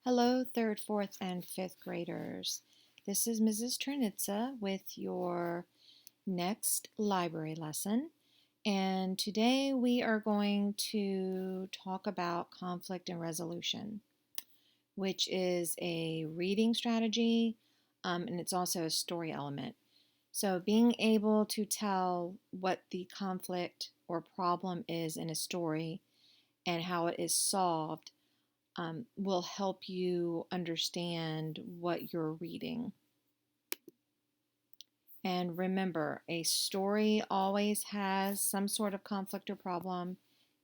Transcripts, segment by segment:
Hello, third, fourth, and fifth graders. This is Mrs. Trinitza with your next library lesson. And today we are going to talk about conflict and resolution, which is a reading strategy and it's also a story element. So, being able to tell what the conflict or problem is in a story and how it is solved will help you understand what you're reading. And remember, a story always has some sort of conflict or problem,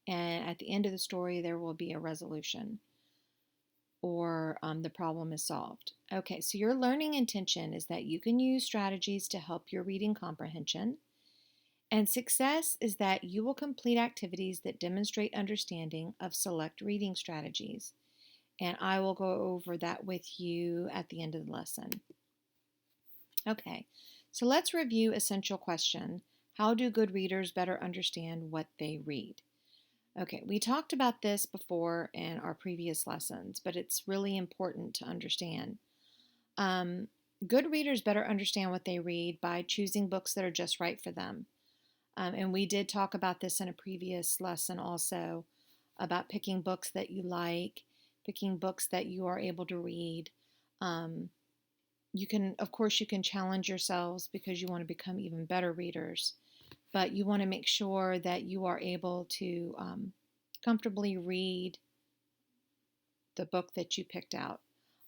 and at the end of the story, there will be a resolution or the problem is solved. Okay, so your learning intention is that you can use strategies to help your reading comprehension. And success is that you will complete activities that demonstrate understanding of select reading strategies. And I will go over that with you at the end of the lesson. Okay, so let's review essential question. How do good readers better understand what they read? Okay, we talked about this before in our previous lessons, but it's really important to understand. Um, Good readers better understand what they read by choosing books that are just right for them. And we did talk about this in a previous lesson also about picking books that you like, picking books that you are able to read. Um, you can, of course, you can challenge yourselves because you want to become even better readers, but you want to make sure that you are able to comfortably read the book that you picked out.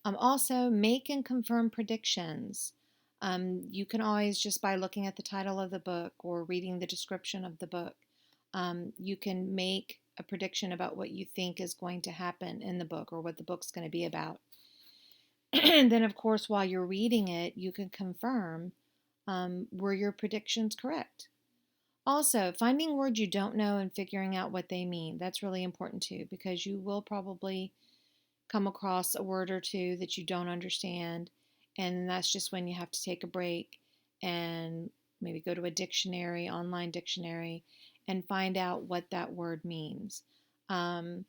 Also, make and confirm predictions. You can always, just by looking at the title of the book or reading the description of the book, you can make a prediction about what you think is going to happen in the book or what the book's going to be about. And then, of course, while you're reading it, you can confirm were your predictions correct. Also, finding words you don't know and figuring out what they mean. That's really important too, because you will probably come across a word or two that you don't understand. And that's just when you have to take a break and maybe go to a dictionary, online dictionary, and find out what that word means. Um,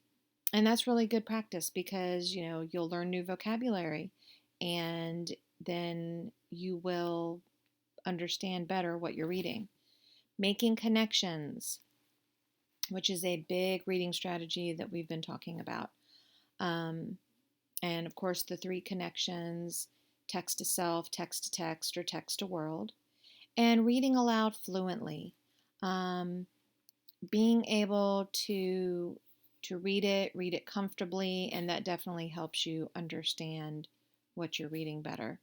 and that's really good practice because, you'll learn new vocabulary and then you will understand better what you're reading. Making connections, which is a big reading strategy that we've been talking about. Um, and of course, the three connections: text to self, text to text, or text to world. And reading aloud fluently. Um, Being able to read it comfortably, and that definitely helps you understand what you're reading better.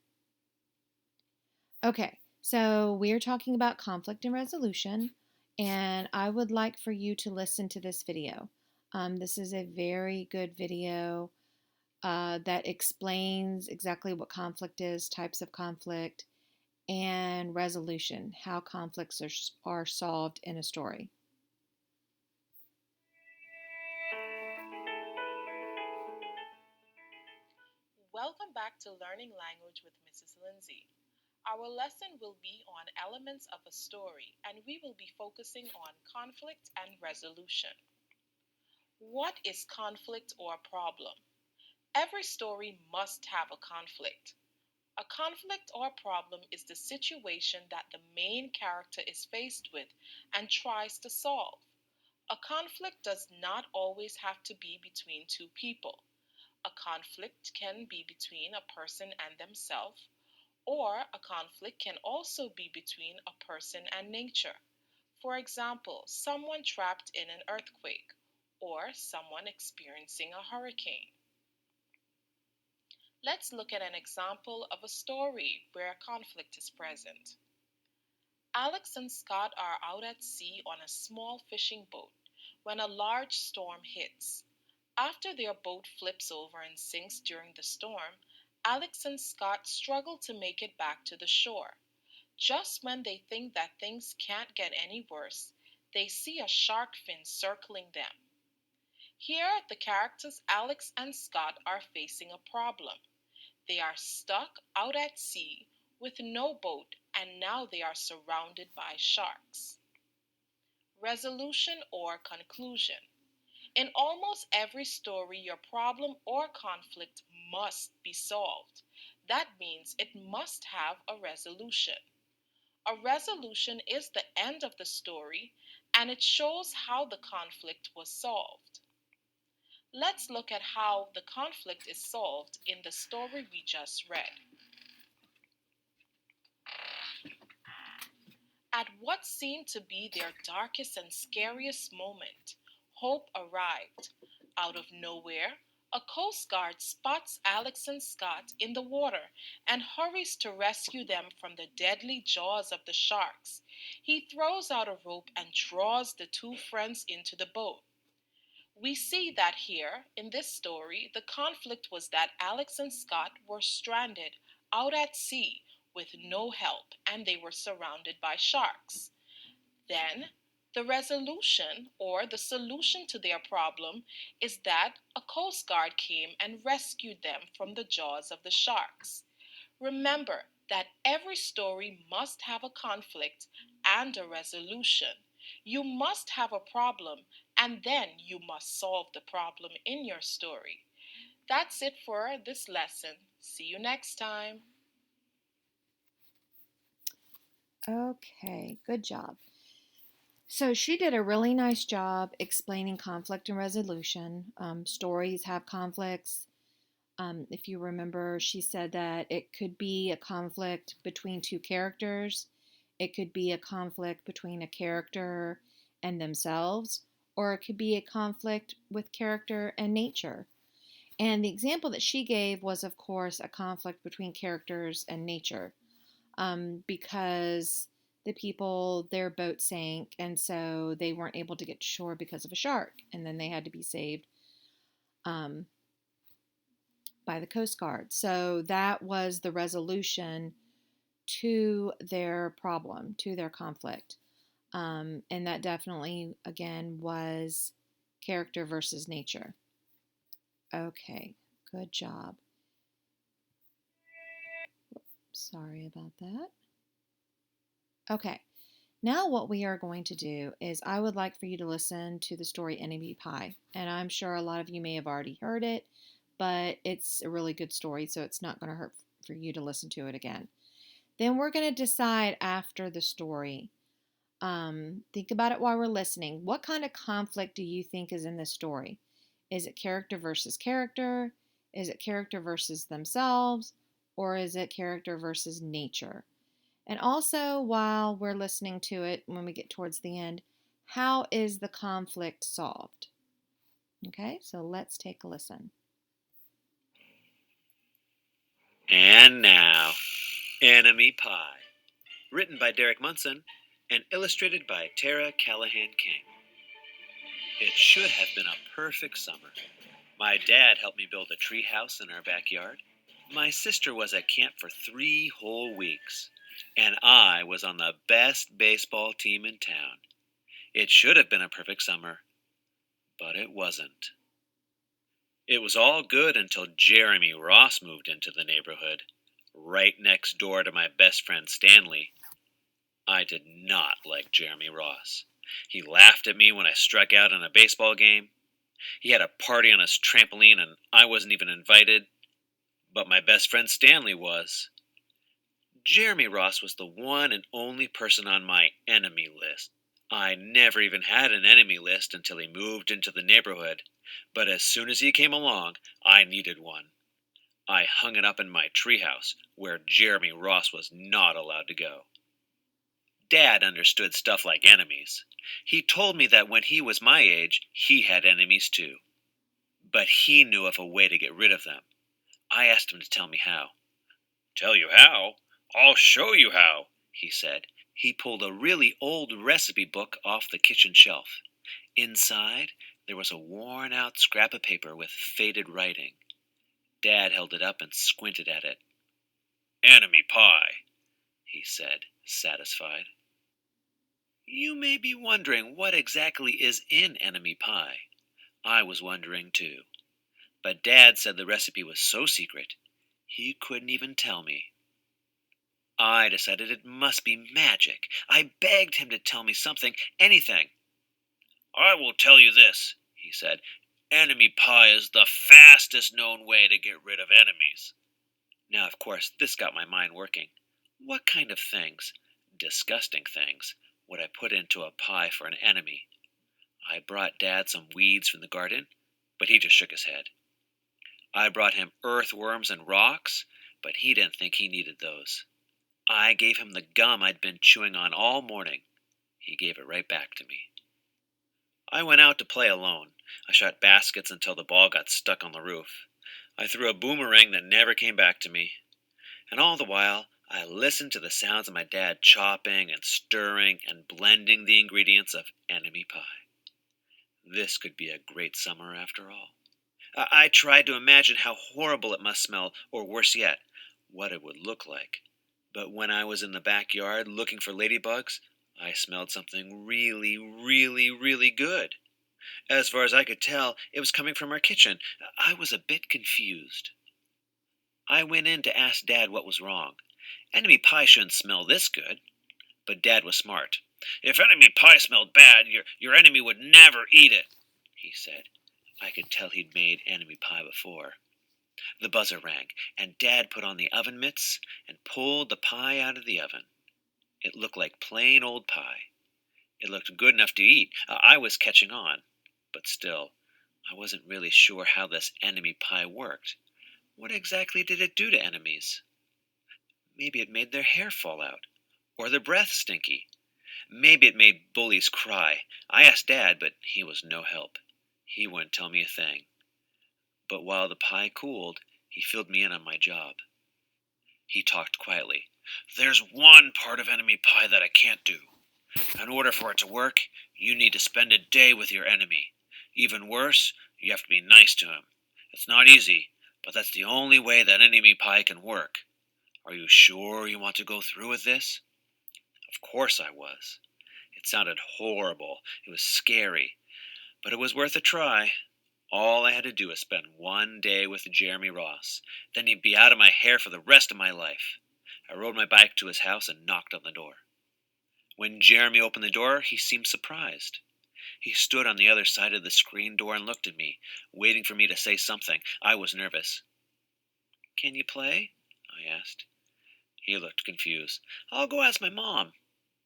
Okay, so we're talking about conflict and resolution, and I would like for you to listen to this video. This is a very good video that explains exactly what conflict is, types of conflict, and resolution, how conflicts are solved in a story. Welcome back to Learning Language with Mrs. Lindsay. Our lesson will be on elements of a story, and we will be focusing on conflict and resolution. What is conflict or problem? Every story must have a conflict. A conflict or problem is the situation that the main character is faced with and tries to solve. A conflict does not always have to be between two people. A conflict can be between a person and themselves, or a conflict can also be between a person and nature. For example, someone trapped in an earthquake, or someone experiencing a hurricane. Let's look at an example of a story where conflict is present. Alex and Scott are out at sea on a small fishing boat when a large storm hits. After their boat flips over and sinks during the storm, Alex and Scott struggle to make it back to the shore. Just when they think that things can't get any worse, they see a shark fin circling them. Here, the characters Alex and Scott are facing a problem. They are stuck out at sea with no boat, and now they are surrounded by sharks. Resolution or conclusion. In almost every story, your problem or conflict must be solved. That means it must have a resolution. A resolution is the end of the story and it shows how the conflict was solved. Let's look at how the conflict is solved in the story we just read. At what seemed to be their darkest and scariest moment, hope arrived. Out of nowhere, a Coast Guard spots Alex and Scott in the water and hurries to rescue them from the deadly jaws of the sharks. He throws out a rope and draws the two friends into the boat. We see that here in this story, the conflict was that Alex and Scott were stranded out at sea with no help and they were surrounded by sharks. Then, the resolution or the solution to their problem is that a Coast Guard came and rescued them from the jaws of the sharks. Remember that every story must have a conflict and a resolution. You must have a problem and then you must solve the problem in your story. That's it for this lesson. See you next time. Okay, good job. So she did a really nice job explaining conflict and resolution. Stories have conflicts. If you remember, she said that it could be a conflict between two characters, it could be a conflict between a character and themselves, or it could be a conflict with character and nature. And the example that she gave was, of course, a conflict between characters and nature, because the people, their boat sank, and so they weren't able to get to shore because of a shark, and then they had to be saved um, by the Coast Guard. So that was the resolution to their problem, to their conflict. And that definitely, again, was character versus nature. Okay, good job. Sorry about that. Okay, now what we are going to do is I would like for you to listen to the story Enemy Pie. And I'm sure a lot of you may have already heard it, but it's a really good story, so it's not going to hurt for you to listen to it again. Then we're going to decide after the story. Think about it while we're listening. What kind of conflict do you think is in this story? Is it character versus character? Is it character versus themselves? Or is it character versus nature? And also, while we're listening to it, when we get towards the end, how is the conflict solved? Okay, so let's take a listen. And now, Enemy Pie, written by Derek Munson and illustrated by Tara Callahan King. It should have been a perfect summer. My dad helped me build a tree house in our backyard. My sister was at camp for 3 whole weeks, and I was on the best baseball team in town. It should have been a perfect summer, but it wasn't. It was all good until Jeremy Ross moved into the neighborhood, right next door to my best friend Stanley. I did not like Jeremy Ross. He laughed at me when I struck out in a baseball game. He had a party on his trampoline and I wasn't even invited. But my best friend Stanley was. Jeremy Ross was the one and only person on my enemy list. I never even had an enemy list until he moved into the neighborhood, but as soon as he came along, I needed one. I hung it up in my treehouse, where Jeremy Ross was not allowed to go. Dad understood stuff like enemies. He told me that when he was my age, he had enemies too. But he knew of a way to get rid of them. I asked him to tell me how. "Tell you how? I'll show you how," he said. He pulled a really old recipe book off the kitchen shelf. Inside, there was a worn-out scrap of paper with faded writing. Dad held it up and squinted at it. "Enemy pie," he said, satisfied. You may be wondering what exactly is in enemy pie. I was wondering too. But Dad said the recipe was so secret, he couldn't even tell me. I decided it must be magic. I begged him to tell me something, anything. "I will tell you this," he he said. "Enemy pie is the fastest known way to get rid of enemies." Now, of course, this got my mind working. What kind of things, disgusting things, would I put into a pie for an enemy? I brought Dad some weeds from the garden, but he just shook his head. I brought him earthworms and rocks, but he didn't think he needed those. I gave him the gum I'd been chewing on all morning. He gave it right back to me. I went out to play alone. I shot baskets until the ball got stuck on the roof. I threw a boomerang that never came back to me. And all the while, I listened to the sounds of my dad chopping and stirring and blending the ingredients of enemy pie. This could be a great summer after all. I tried to imagine how horrible it must smell, or worse yet, what it would look like. But when I was in the backyard looking for ladybugs, I smelled something really, really, really good. As far as I could tell, it was coming from our kitchen. I was a bit confused. I went in to ask Dad what was wrong. Enemy pie shouldn't smell this good. But Dad was smart. "If enemy pie smelled bad, your enemy would never eat it," he said. I could tell he'd made enemy pie before. The buzzer rang, and Dad put on the oven mitts and pulled the pie out of the oven. It looked like plain old pie. It looked good enough to eat. I was catching on. But still, I wasn't really sure how this enemy pie worked. What exactly did it do to enemies? Maybe it made their hair fall out, or their breath stinky. Maybe it made bullies cry. I asked Dad, but he was no help. He wouldn't tell me a thing. But while the pie cooled, he filled me in on my job. He talked quietly. "There's one part of enemy pie that I can't do. In order for it to work, you need to spend a day with your enemy. Even worse, you have to be nice to him. It's not easy, but that's the only way that enemy pie can work. Are you sure you want to go through with this?" Of course I was. It sounded horrible. It was scary. But it was worth a try. All I had to do was spend one day with Jeremy Ross. Then he'd be out of my hair for the rest of my life. I rode my bike to his house and knocked on the door. When Jeremy opened the door, he seemed surprised. He stood on the other side of the screen door and looked at me, waiting for me to say something. I was nervous. "Can you play?" I asked. He looked confused. "I'll go ask my mom,"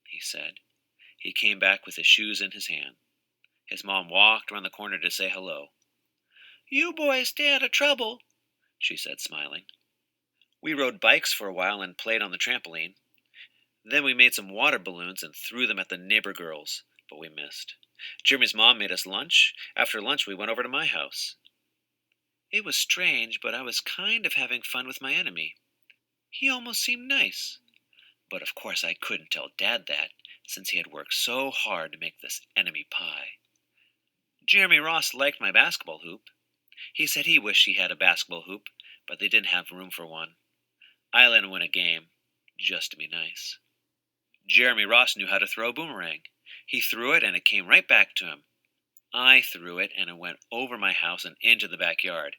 he said. He came back with his shoes in his hand. His mom walked around the corner to say hello. "You boys stay out of trouble," she said, smiling. We rode bikes for a while and played on the trampoline. Then we made some water balloons and threw them at the neighbor girls, but we missed. Jeremy's mom made us lunch. After lunch, we went over to my house. It was strange, but I was kind of having fun with my enemy. He almost seemed nice. But of course I couldn't tell Dad that, since he had worked so hard to make this enemy pie. Jeremy Ross liked my basketball hoop. He said he wished he had a basketball hoop, but they didn't have room for one. I let him win a game, just to be nice. Jeremy Ross knew how to throw a boomerang. He threw it and it came right back to him. I threw it and it went over my house and into the backyard.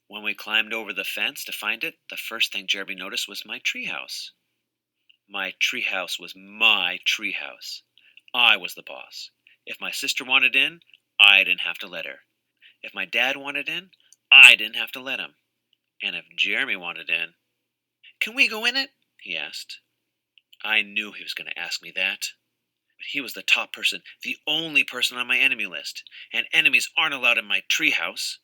When we climbed over the fence to find it, the first thing Jeremy noticed was my treehouse. My treehouse was my treehouse. I was the boss. If my sister wanted in, I didn't have to let her. If my dad wanted in, I didn't have to let him. And if Jeremy wanted in, "Can we go in it?" he asked. I knew he was going to ask me that. But he was the top person, the only person on my enemy list, and enemies aren't allowed in my treehouse.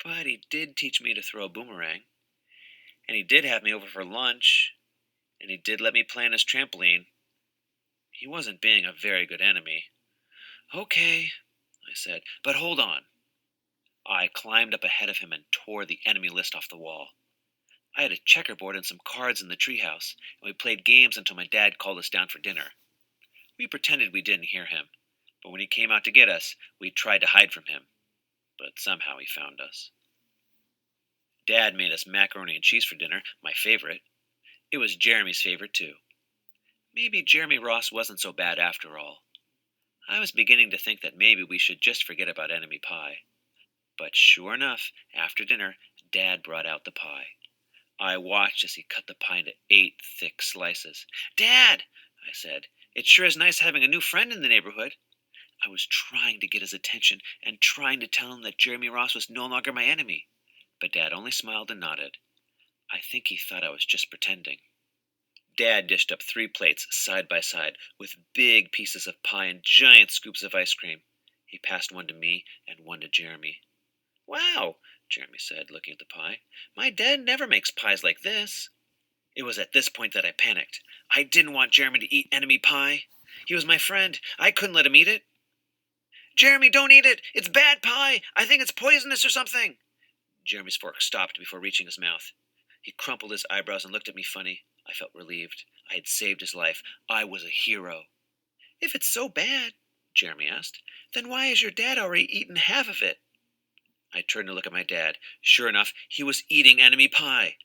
But he did teach me to throw a boomerang, and he did have me over for lunch, and he did let me play on his trampoline. He wasn't being a very good enemy. "Okay," I said, "but hold on." I climbed up ahead of him and tore the enemy list off the wall. I had a checkerboard and some cards in the treehouse, and we played games until my dad called us down for dinner. We pretended we didn't hear him, but when he came out to get us, we tried to hide from him. But somehow he found us. Dad made us macaroni and cheese for dinner, my favorite. It was Jeremy's favorite, too. Maybe Jeremy Ross wasn't so bad after all. I was beginning to think that maybe we should just forget about enemy pie. But sure enough, after dinner, Dad brought out the pie. I watched as he cut the pie into 8 thick slices. "Dad," I said, "it sure is nice having a new friend in the neighborhood." I was trying to get his attention and trying to tell him that Jeremy Ross was no longer my enemy, but Dad only smiled and nodded. I think he thought I was just pretending. Dad dished up 3 plates side by side with big pieces of pie and giant scoops of ice cream. He passed one to me and one to Jeremy. "Wow," Jeremy said, looking at the pie. "My dad never makes pies like this." It was at this point that I panicked. I didn't want Jeremy to eat enemy pie. He was my friend. I couldn't let him eat it. "Jeremy, don't eat it! It's bad pie! I think it's poisonous or something!" Jeremy's fork stopped before reaching his mouth. He crumpled his eyebrows and looked at me funny. I felt relieved. I had saved his life. I was a hero. "If it's so bad," Jeremy asked, "then why has your dad already eaten half of it?" I turned to look at my dad. Sure enough, he was eating enemy pie.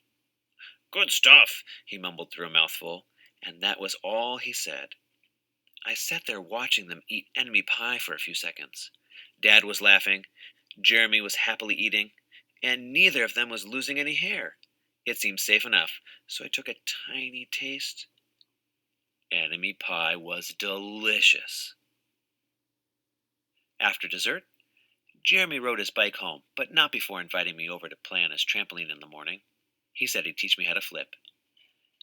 "Good stuff," he mumbled through a mouthful, and that was all he said. I sat there watching them eat enemy pie for a few seconds. Dad was laughing, Jeremy was happily eating, and neither of them was losing any hair. It seemed safe enough, so I took a tiny taste. Enemy pie was delicious. After dessert, Jeremy rode his bike home, but not before inviting me over to play on his trampoline in the morning. He said he'd teach me how to flip.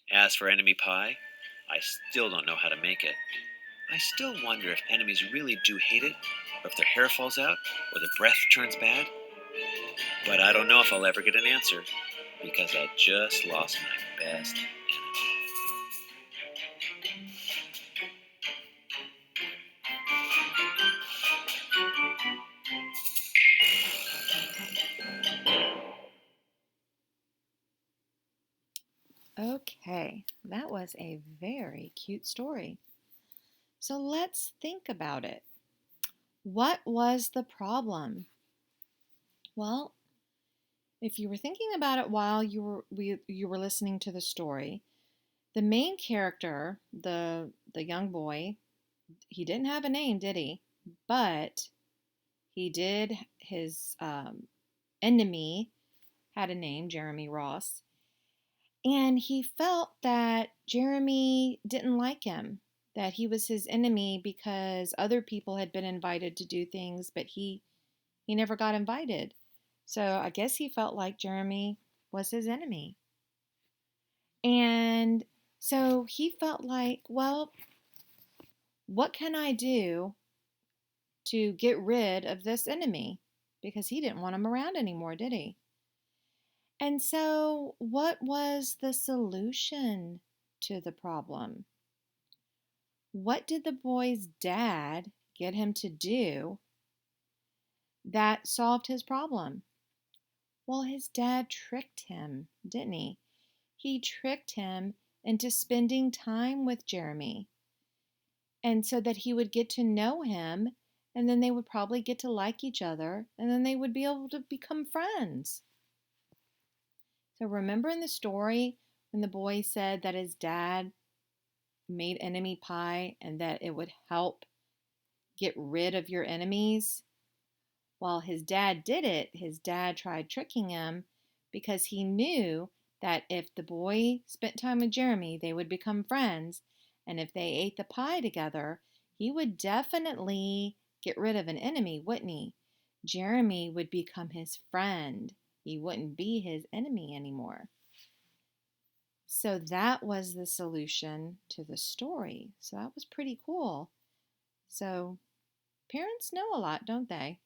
As for enemy pie, I still don't know how to make it. I still wonder if enemies really do hate it, or if their hair falls out, or the breath turns bad. But I don't know if I'll ever get an answer, because I just lost my best enemy. Okay, that was a very cute story. So let's think about it. What was the problem? Well, if you were thinking about it while you were listening to the story, the main character, the young boy, he didn't have a name, did he? But he did. His enemy had a name, Jeremy Ross, and he felt that Jeremy didn't like him, that he was his enemy because other people had been invited to do things, but he never got invited. So I guess he felt like Jeremy was his enemy. And so he felt like, well, what can I do to get rid of this enemy? Because he didn't want him around anymore, did he? And so, what was the solution to the problem? What did the boy's dad get him to do that solved his problem? Well, his dad tricked him, didn't he? He tricked him into spending time with Jeremy. And so that he would get to know him, and then they would probably get to like each other, and then they would be able to become friends. So remember in the story when the boy said that his dad made enemy pie and that it would help get rid of your enemies? While his dad did it, his dad tried tricking him because he knew that if the boy spent time with Jeremy, they would become friends. And if they ate the pie together, he would definitely get rid of an enemy, wouldn't he? Jeremy would become his friend. He wouldn't be his enemy anymore. So that was the solution to the story. So that was pretty cool. So parents know a lot, don't they?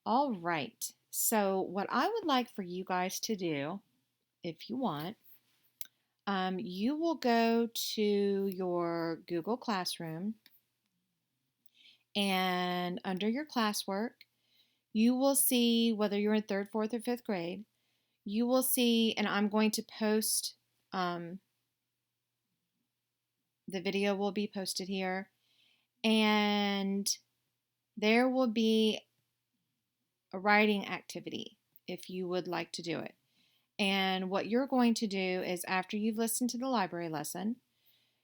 All right. So, what I would like for you guys to do, if you want, you will go to your Google Classroom, and under your classwork, you will see whether you're in third, fourth, or fifth grade. You will see, and I'm going to post, the video will be posted here, and there will be a writing activity if you would like to do it. And what you're going to do is, after you've listened to the library lesson,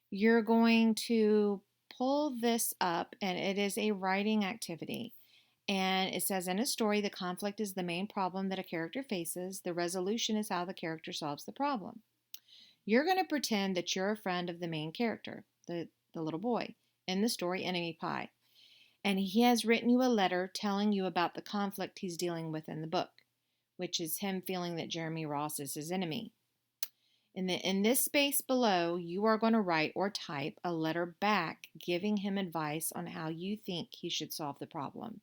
you're going to pull this up, and it is a writing activity. And it says, in a story, the conflict is the main problem that a character faces. The resolution is how the character solves the problem. You're going to pretend that you're a friend of the main character, the little boy, in the story Enemy Pie. And he has written you a letter telling you about the conflict he's dealing with in the book, which is him feeling that Jeremy Ross is his enemy. In this space below, you are going to write or type a letter back giving him advice on how you think he should solve the problem.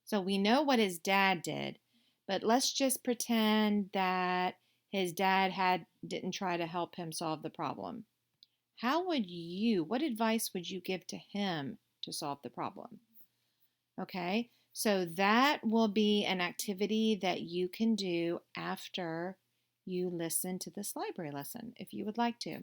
So we know what his dad did, but let's just pretend that his dad didn't try to help him solve the problem. What advice would you give to him to solve the problem? Okay, so that will be an activity that you can do after you listen to this library lesson, if you would like to.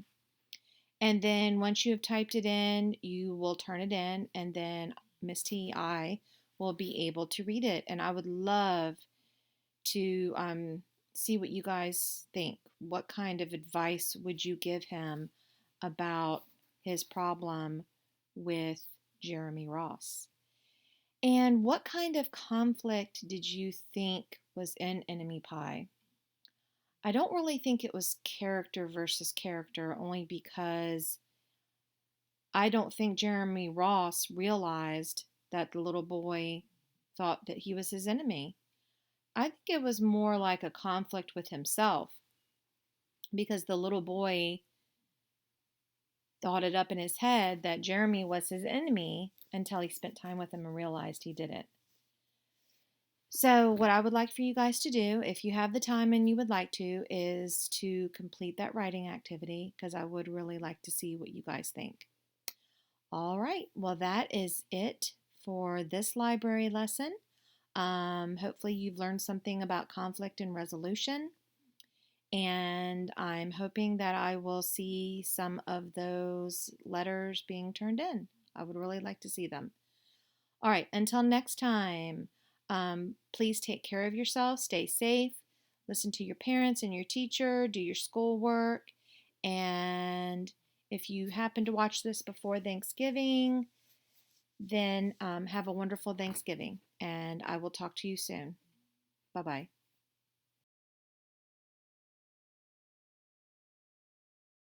And then once you have typed it in, you will turn it in, and then Miss T.I. will be able to read it. And I would love to see what you guys think. What kind of advice would you give him about his problem with Jeremy Ross? And what kind of conflict did you think was in Enemy Pie? I don't really think it was character versus character, only because I don't think Jeremy Ross realized that the little boy thought that he was his enemy. I think it was more like a conflict with himself, because the little boy thought it up in his head that Jeremy was his enemy until he spent time with him and realized he didn't. So, what I would like for you guys to do, if you have the time and you would like to, is to complete that writing activity, because I would really like to see what you guys think. All right, well, that is it for this library lesson. Hopefully, you've learned something about conflict and resolution, and I'm hoping that I will see some of those letters being turned in. I would really like to see them. All right, until next time, please take care of yourself, stay safe, listen to your parents and your teacher, do your schoolwork, and if you happen to watch this before Thanksgiving, then have a wonderful Thanksgiving, and I will talk to you soon. Bye bye.